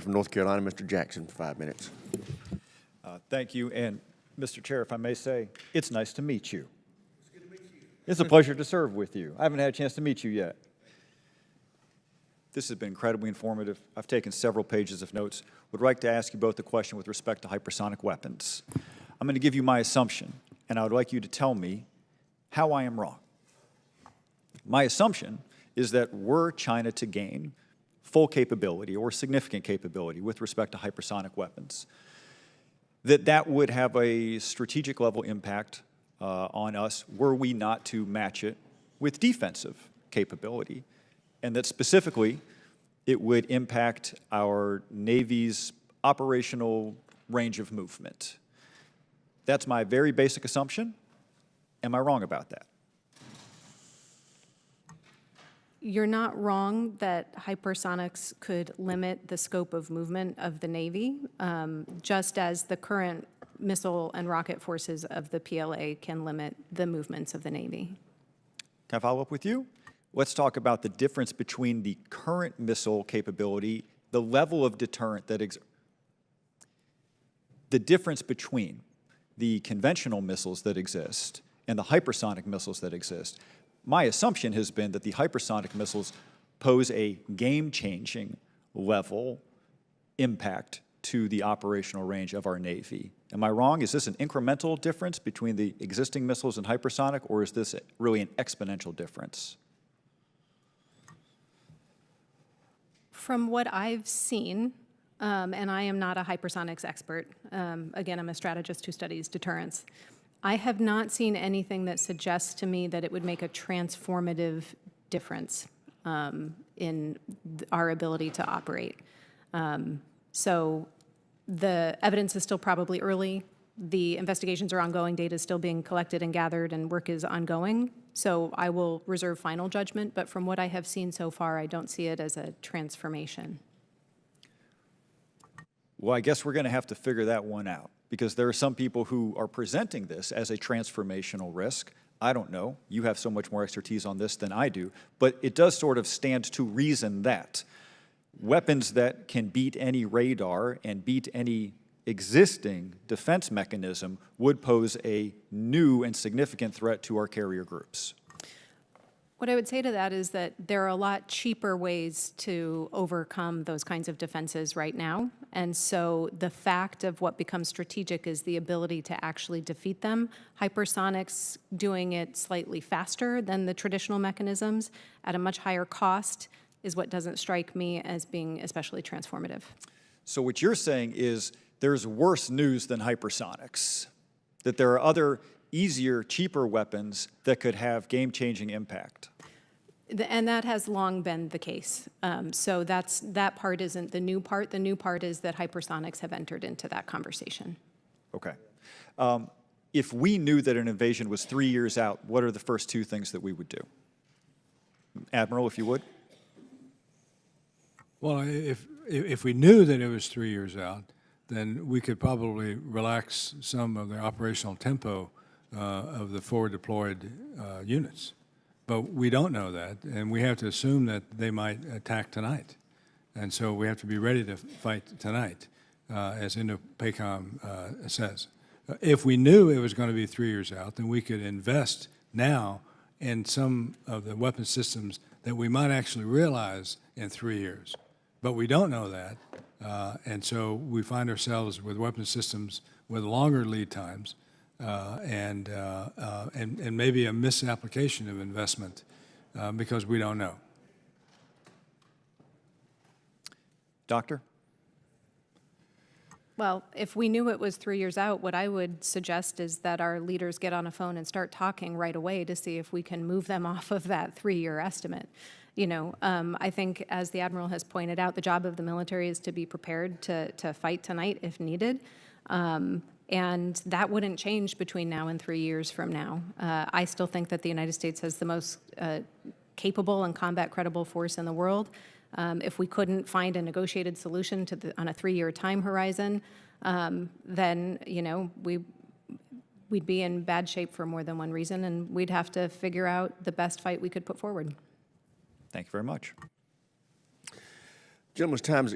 from North Carolina, Mr. Jackson, for 5 minutes. Thank you. And Mr. Chair, if I may say, it's nice to meet you. It's good to meet you. It's a pleasure to serve with you. I haven't had a chance to meet you yet. This has been incredibly informative. I've taken several pages of notes. Would like to ask you both a question with respect to hypersonic weapons. I'm going to give you my assumption, and I would like you to tell me how I am wrong. My assumption is that were China to gain full capability or significant capability with respect to hypersonic weapons, that would have a strategic level impact on us were we not to match it with defensive capability, and that specifically it would impact our Navy's operational range of movement. That's my very basic assumption. Am I wrong about that? You're not wrong that hypersonics could limit the scope of movement of the Navy, just as the current missile and rocket forces of the PLA can limit the movements of the Navy. Can I follow up with you? Let's talk about the difference between the current missile capability, the level of deterrent that the difference between the conventional missiles that exist and the hypersonic missiles that exist. My assumption has been that the hypersonic missiles pose a game-changing level impact to the operational range of our Navy. Am I wrong? Is this an incremental difference between the existing missiles and hypersonic, or is this really an exponential difference? From what I've seen, and I am not a hypersonics expert, again, I'm a strategist who studies deterrence, I have not seen anything that suggests to me that it would make a transformative difference in our ability to operate. So the evidence is still probably early. The investigations are ongoing, data is still being collected and gathered, and work is ongoing. So I will reserve final judgment, but from what I have seen so far, I don't see it as a transformation. Well, I guess we're going to have to figure that one out, because there are some people who are presenting this as a transformational risk. I don't know. You have so much more expertise on this than I do, but it does sort of stand to reason that weapons that can beat any radar and beat any existing defense mechanism would pose a new and significant threat to our carrier groups. What I would say to that is that there are a lot cheaper ways to overcome those kinds of defenses right now. And so the fact of what becomes strategic is the ability to actually defeat them. Hypersonics doing it slightly faster than the traditional mechanisms at a much higher cost is what doesn't strike me as being especially transformative. So what you're saying is there's worse news than hypersonics, that there are other easier, cheaper weapons that could have game-changing impact. And that has long been the case. So that part isn't the new part. The new part is that hypersonics have entered into that conversation. Okay. If we knew that an invasion was 3 years out, what are the first two things that we would do? Admiral, if you would. Well, if we knew that it was 3 years out, then we could probably relax some of the operational tempo of the forward deployed units. But we don't know that, and we have to assume that they might attack tonight. And so we have to be ready to fight tonight, as INDOPACOM says. If we knew it was going to be 3 years out, then we could invest now in some of the weapon systems that we might actually realize in 3 years. But we don't know that, and so we find ourselves with weapon systems with longer lead times and maybe a misapplication of investment because we don't know. Doctor? Well, if we knew it was 3 years out, what I would suggest is that our leaders get on a phone and start talking right away to see if we can move them off of that 3-year estimate. You know, I think, as the Admiral has pointed out, the job of the military is to be prepared to fight tonight if needed. And that wouldn't change between now and 3 years from now. I still think that the United States has the most capable and combat-credible force in the world. If we couldn't find a negotiated solution to on a 3-year time horizon, then, you know, we'd be in bad shape for more than one reason, and we'd have to figure out the best fight we could put forward. Thank you very much. Gentleman's time is